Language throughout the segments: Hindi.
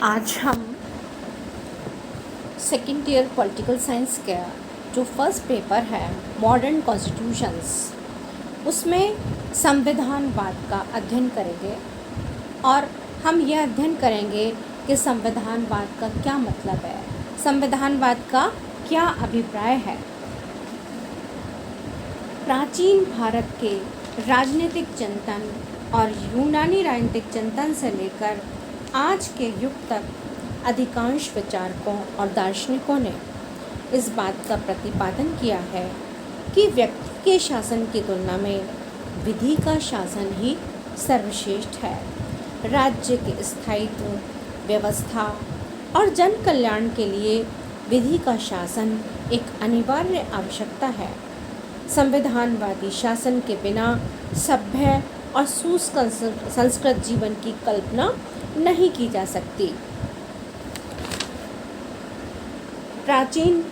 आज हम सेकेंड ईयर पॉलिटिकल साइंस का जो फर्स्ट पेपर है मॉडर्न कॉन्स्टिट्यूशंस, उसमें संविधानवाद का अध्ययन करेंगे और हम यह अध्ययन करेंगे कि संविधानवाद का क्या मतलब है, संविधानवाद का क्या अभिप्राय है। प्राचीन भारत के राजनीतिक चिंतन और यूनानी राजनीतिक चिंतन से लेकर आज के युग तक अधिकांश विचारकों और दार्शनिकों ने इस बात का प्रतिपादन किया है कि व्यक्ति के शासन की तुलना में विधि का शासन ही सर्वश्रेष्ठ है। राज्य के स्थायित्व, व्यवस्था और जन कल्याण के लिए विधि का शासन एक अनिवार्य आवश्यकता है। संविधानवादी शासन के बिना सभ्य और सुसंस्कृत जीवन की कल्पना नहीं की जा सकती। प्राचीन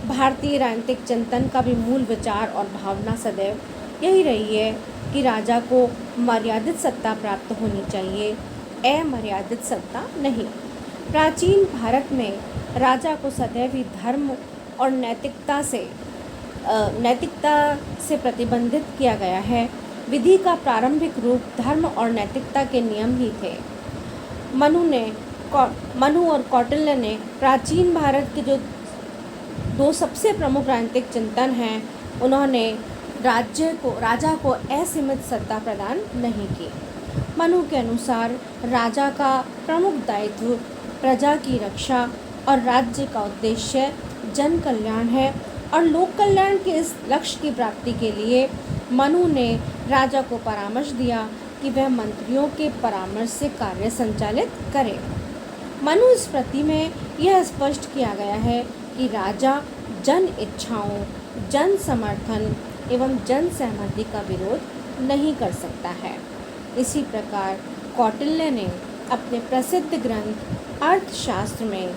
भारतीय राजनीतिक चिंतन का भी मूल विचार और भावना सदैव यही रही है कि राजा को मर्यादित सत्ता प्राप्त होनी चाहिए, अमर्यादित सत्ता नहीं। प्राचीन भारत में राजा को सदैव ही धर्म और नैतिकता से प्रतिबंधित किया गया है। विधि का प्रारंभिक रूप धर्म और नैतिकता के नियम ही थे। मनु और कौटिल्य ने प्राचीन भारत के जो दो सबसे प्रमुख राजनीतिक चिंतन हैं, उन्होंने राजा को असीमित सत्ता प्रदान नहीं की। मनु के अनुसार राजा का प्रमुख दायित्व प्रजा की रक्षा और राज्य का उद्देश्य जन कल्याण है और लोक कल्याण के इस लक्ष्य की प्राप्ति के लिए मनु ने राजा को परामर्श दिया कि वह मंत्रियों के परामर्श से कार्य संचालित करे। मनु स्मृति में यह स्पष्ट किया गया है कि राजा जन इच्छाओं, जन समर्थन एवं जन सहमति का विरोध नहीं कर सकता है। इसी प्रकार कौटिल्य ने अपने प्रसिद्ध ग्रंथ अर्थशास्त्र में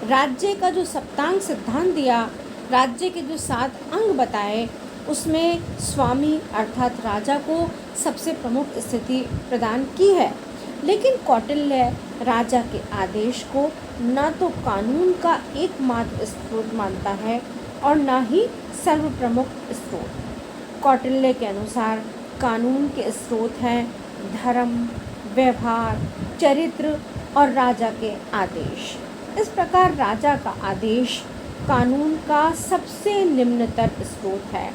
राज्य का जो सप्तांग सिद्धांत दिया, राज्य के जो 7 अंग बताए, उसमें स्वामी अर्थात राजा को सबसे प्रमुख स्थिति प्रदान की है। लेकिन कौटिल्य राजा के आदेश को न तो कानून का एकमात्र स्रोत मानता है और न ही सर्वप्रमुख स्रोत। कौटिल्य के अनुसार कानून के स्रोत हैं धर्म, व्यवहार, चरित्र और राजा के आदेश। इस प्रकार राजा का आदेश कानून का सबसे निम्नतर स्रोत है।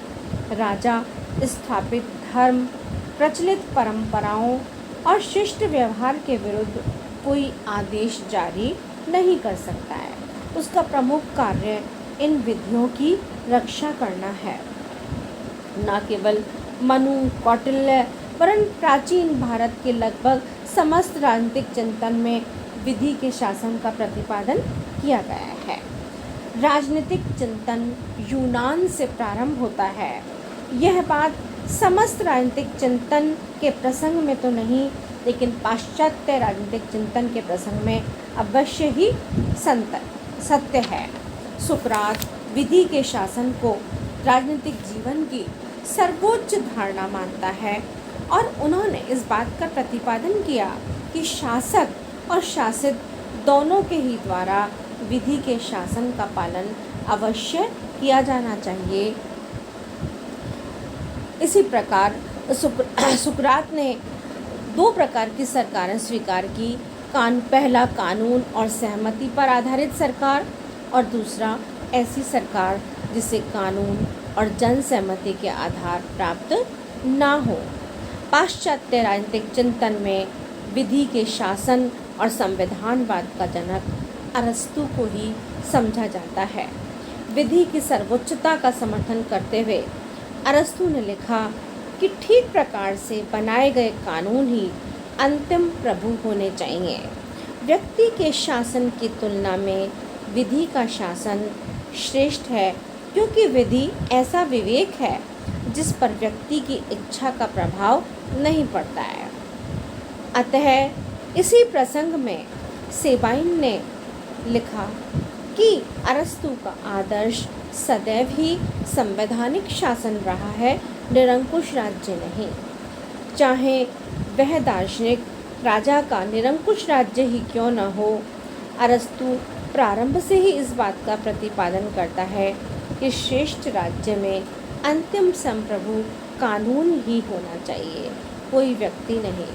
राजा स्थापित धर्म, प्रचलित परंपराओं और शिष्ट व्यवहार के विरुद्ध कोई आदेश जारी नहीं कर सकता है। उसका प्रमुख कार्य इन विधियों की रक्षा करना है। न केवल मनु, कौटिल्य वरन प्राचीन भारत के लगभग समस्त राजनीतिक चिंतन में विधि के शासन का प्रतिपादन किया गया है। राजनीतिक चिंतन यूनान से प्रारंभ होता है। यह बात समस्त राजनीतिक चिंतन के प्रसंग में तो नहीं, लेकिन पाश्चात्य राजनीतिक चिंतन के प्रसंग में अवश्य ही सत्य है। सुकरात विधि के शासन को राजनीतिक जीवन की सर्वोच्च धारणा मानता है और उन्होंने इस बात का प्रतिपादन किया कि शासक और शासित दोनों के ही द्वारा विधि के शासन का पालन अवश्य किया जाना चाहिए। इसी प्रकार सुकरात ने 2 प्रकार की सरकारें स्वीकार की। पहला कानून और सहमति पर आधारित सरकार और दूसरा ऐसी सरकार जिसे कानून और जन सहमति के आधार प्राप्त ना हो। पाश्चात्य राजनीतिक चिंतन में विधि के शासन और संविधानवाद का जनक अरस्तु को ही समझा जाता है। विधि की सर्वोच्चता का समर्थन करते हुए अरस्तु ने लिखा कि ठीक प्रकार से बनाए गए कानून ही अंतिम प्रभु होने चाहिए। व्यक्ति के शासन की तुलना में विधि का शासन श्रेष्ठ है, क्योंकि विधि ऐसा विवेक है जिस पर व्यक्ति की इच्छा का प्रभाव नहीं पड़ता है। अतः इसी प्रसंग में सेबाइन ने लिखा कि अरस्तु का आदर्श सदैव ही संवैधानिक शासन रहा है, निरंकुश राज्य नहीं। चाहे वह दार्शनिक राजा का निरंकुश राज्य ही क्यों न हो, अरस्तु प्रारंभ से ही इस बात का प्रतिपादन करता है कि श्रेष्ठ राज्य में अंतिम संप्रभु कानून ही होना चाहिए, कोई व्यक्ति नहीं।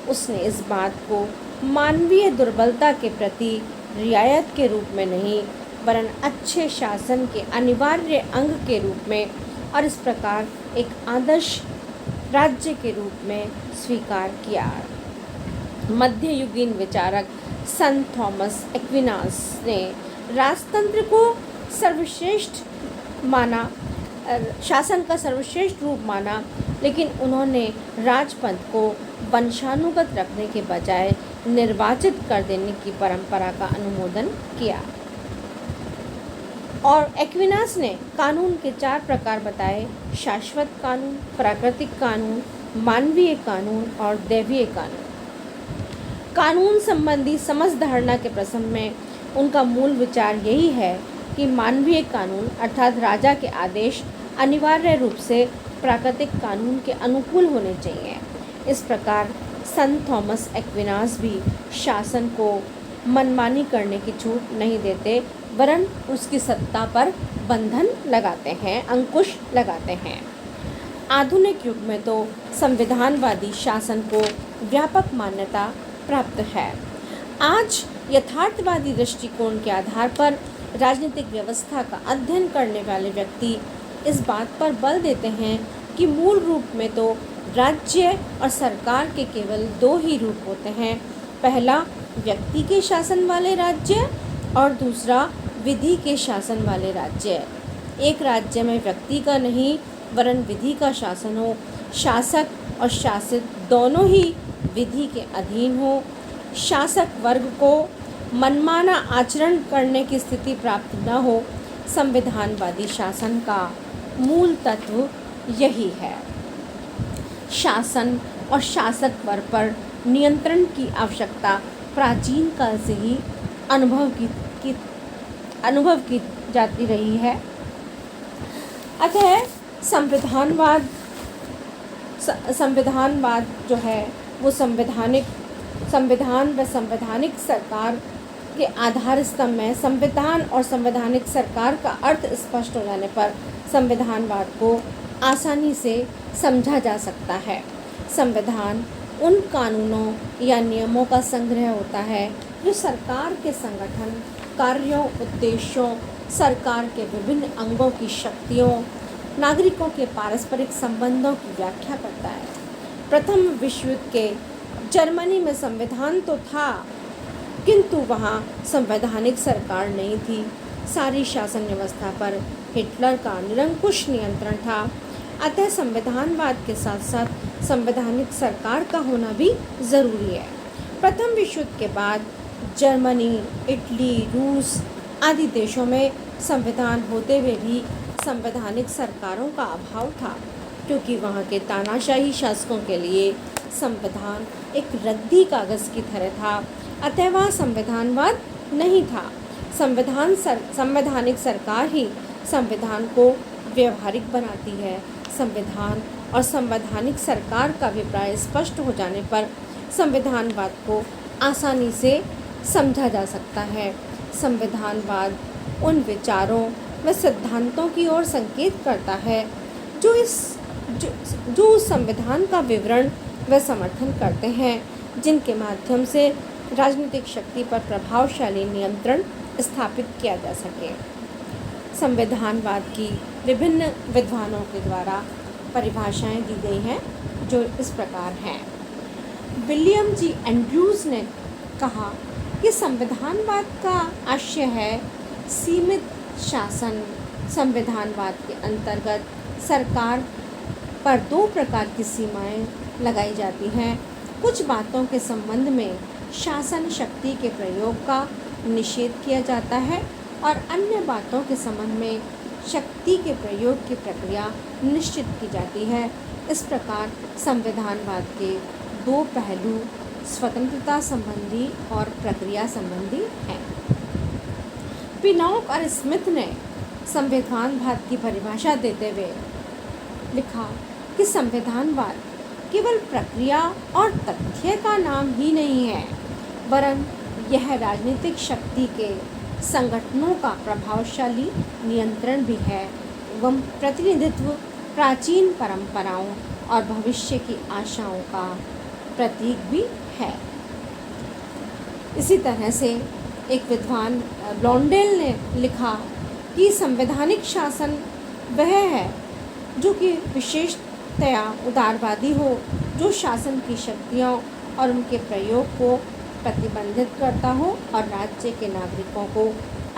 उसने इस बात को मानवीय दुर्बलता के प्रति रियायत के रूप में नहीं, वरन अच्छे शासन के अनिवार्य अंग के रूप में और इस प्रकार एक आदर्श राज्य के रूप में स्वीकार किया। मध्ययुगीन विचारक संत थॉमस एक्विनास ने राजतंत्र को सर्वश्रेष्ठ माना, शासन का सर्वश्रेष्ठ रूप माना, लेकिन उन्होंने राजपंथ को वंशानुगत रखने के बजाय निर्वाचित कर देने की परंपरा का अनुमोदन किया। और एक्विनास ने कानून के 4 प्रकार बताए: शाश्वत कानून, प्राकृतिक कानून, मानवीय कानून और दैवीय कानून। कानून संबंधी समझ धारणा के प्रसंग में उनका मूल विचार यही है कि मानवीय कानून अर्थात राजा के आदेश अनिवार्य रूप से प्राकृतिक कानून के अनुकूल होने चाहिए। इस प्रकार संत थॉमस एक्विनास भी शासन को मनमानी करने की छूट नहीं देते, वरन उसकी सत्ता पर बंधन लगाते हैं, अंकुश लगाते हैं। आधुनिक युग में तो संविधानवादी शासन को व्यापक मान्यता प्राप्त है। आज यथार्थवादी दृष्टिकोण के आधार पर राजनीतिक व्यवस्था का अध्ययन करने वाले व्यक्ति इस बात पर बल देते हैं कि मूल रूप में तो राज्य और सरकार के केवल 2 ही रूप होते हैं। पहला व्यक्ति के शासन वाले राज्य और दूसरा विधि के शासन वाले राज्य। एक राज्य में व्यक्ति का नहीं वरन विधि का शासन हो, शासक और शासित दोनों ही विधि के अधीन हो, शासक वर्ग को मनमाना आचरण करने की स्थिति प्राप्त न हो। संविधानवादी शासन का मूल तत्व यही है। शासन और शासक वर्ग पर नियंत्रण की आवश्यकता प्राचीन काल से ही अनुभव की जाती रही है। अतः संविधानवाद जो है वो संविधान व संवैधानिक सरकार के आधार स्तंभ में संविधान और संवैधानिक सरकार का अर्थ स्पष्ट हो जाने पर संविधानवाद को आसानी से समझा जा सकता है। संविधान उन कानूनों या नियमों का संग्रह होता है जो सरकार के संगठन, कार्यों, उद्देश्यों, सरकार के विभिन्न अंगों की शक्तियों, नागरिकों के पारस्परिक संबंधों की व्याख्या करता है। प्रथम विश्व युद्ध के जर्मनी में संविधान तो था, किंतु वहाँ संवैधानिक सरकार नहीं थी। सारी शासन व्यवस्था पर हिटलर का निरंकुश नियंत्रण था। अतः संविधानवाद के साथ साथ संवैधानिक सरकार का होना भी ज़रूरी है। प्रथम विश्व युद्ध के बाद जर्मनी, इटली, रूस आदि देशों में संविधान होते हुए भी संवैधानिक सरकारों का अभाव था, क्योंकि वहाँ के तानाशाही शासकों के लिए संविधान एक रद्दी कागज़ की तरह था। अतः वहाँ संविधानवाद नहीं था। संवैधानिक सरकार ही संविधान को व्यवहारिक बनाती है। संविधान और संवैधानिक सरकार का अभिप्राय स्पष्ट हो जाने पर संविधानवाद को आसानी से समझा जा सकता है। संविधानवाद उन विचारों व सिद्धांतों की ओर संकेत करता है जो उस संविधान का विवरण व समर्थन करते हैं, जिनके माध्यम से राजनीतिक शक्ति पर प्रभावशाली नियंत्रण स्थापित किया जा सके। संविधानवाद की विभिन्न विद्वानों के द्वारा परिभाषाएं दी गई हैं जो इस प्रकार हैं। विलियम जी एंड्रूज ने कहा कि संविधानवाद का आशय है सीमित शासन। संविधानवाद के अंतर्गत सरकार पर 2 प्रकार की सीमाएं लगाई जाती हैं। कुछ बातों के संबंध में शासन शक्ति के प्रयोग का निषेध किया जाता है और अन्य बातों के संबंध में शक्ति के प्रयोग की प्रक्रिया निश्चित की जाती है। इस प्रकार संविधानवाद के 2 पहलू स्वतंत्रता संबंधी और प्रक्रिया संबंधी हैं। पिनॉक और स्मिथ ने संविधानवाद की परिभाषा देते हुए लिखा कि संविधानवाद केवल प्रक्रिया और तथ्य का नाम ही नहीं है, वरन यह राजनीतिक शक्ति के संगठनों का प्रभावशाली नियंत्रण भी है एवं प्रतिनिधित्व प्राचीन परंपराओं और भविष्य की आशाओं का प्रतीक भी है। इसी तरह से एक विद्वान ब्लॉन्डेल ने लिखा कि संवैधानिक शासन वह है जो कि विशेषतया उदारवादी हो, जो शासन की शक्तियों और उनके प्रयोग को प्रतिबंधित करता हो और राज्य के नागरिकों को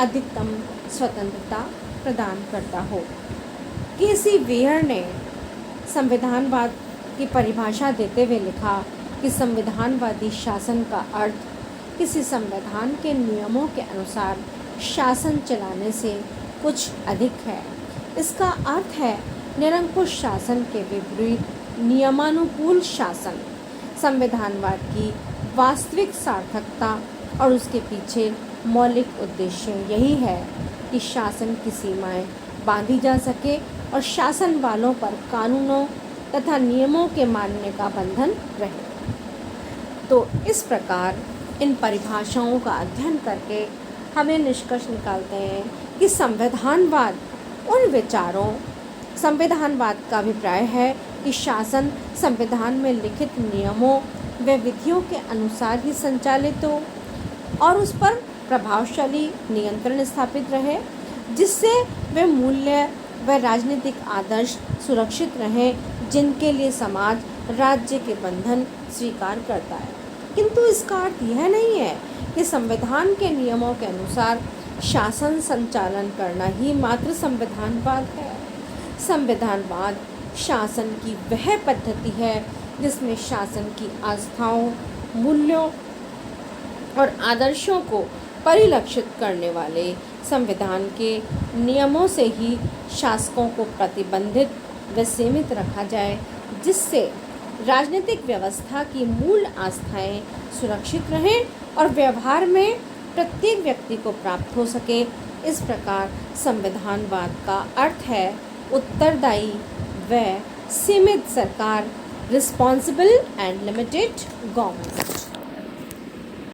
अधिकतम स्वतंत्रता प्रदान करता हो। केसी वेयर ने संविधानवाद की परिभाषा देते हुए लिखा कि संविधानवादी शासन का अर्थ किसी संविधान के नियमों के अनुसार शासन चलाने से कुछ अधिक है। इसका अर्थ है निरंकुश शासन के विपरीत नियमानुकूल शासन। संविधानवाद की वास्तविक सार्थकता और उसके पीछे मौलिक उद्देश्य यही है कि शासन की सीमाएं बांधी जा सके और शासन वालों पर कानूनों तथा नियमों के मानने का बंधन रहे। तो इस प्रकार इन परिभाषाओं का अध्ययन करके हमें निष्कर्ष निकालते हैं कि संविधानवाद उन विचारों संविधानवाद का अभिप्राय है कि शासन संविधान में लिखित नियमों व विधियों के अनुसार ही संचालित हो और उस पर प्रभावशाली नियंत्रण स्थापित रहे, जिससे वे मूल्य व राजनीतिक आदर्श सुरक्षित रहें जिनके लिए समाज राज्य के बंधन स्वीकार करता है। किंतु इसका अर्थ यह नहीं है कि संविधान के नियमों के अनुसार शासन संचालन करना ही मात्र संविधानवाद है। संविधानवाद शासन की वह पद्धति है जिसमें शासन की आस्थाओं, मूल्यों और आदर्शों को परिलक्षित करने वाले संविधान के नियमों से ही शासकों को प्रतिबंधित व सीमित रखा जाए, जिससे राजनीतिक व्यवस्था की मूल आस्थाएं सुरक्षित रहें और व्यवहार में प्रत्येक व्यक्ति को प्राप्त हो सके। इस प्रकार संविधानवाद का अर्थ है उत्तरदायी व सीमित सरकार, रिस्पॉन्सिबल एंड लिमिटेड गवर्नमेंट।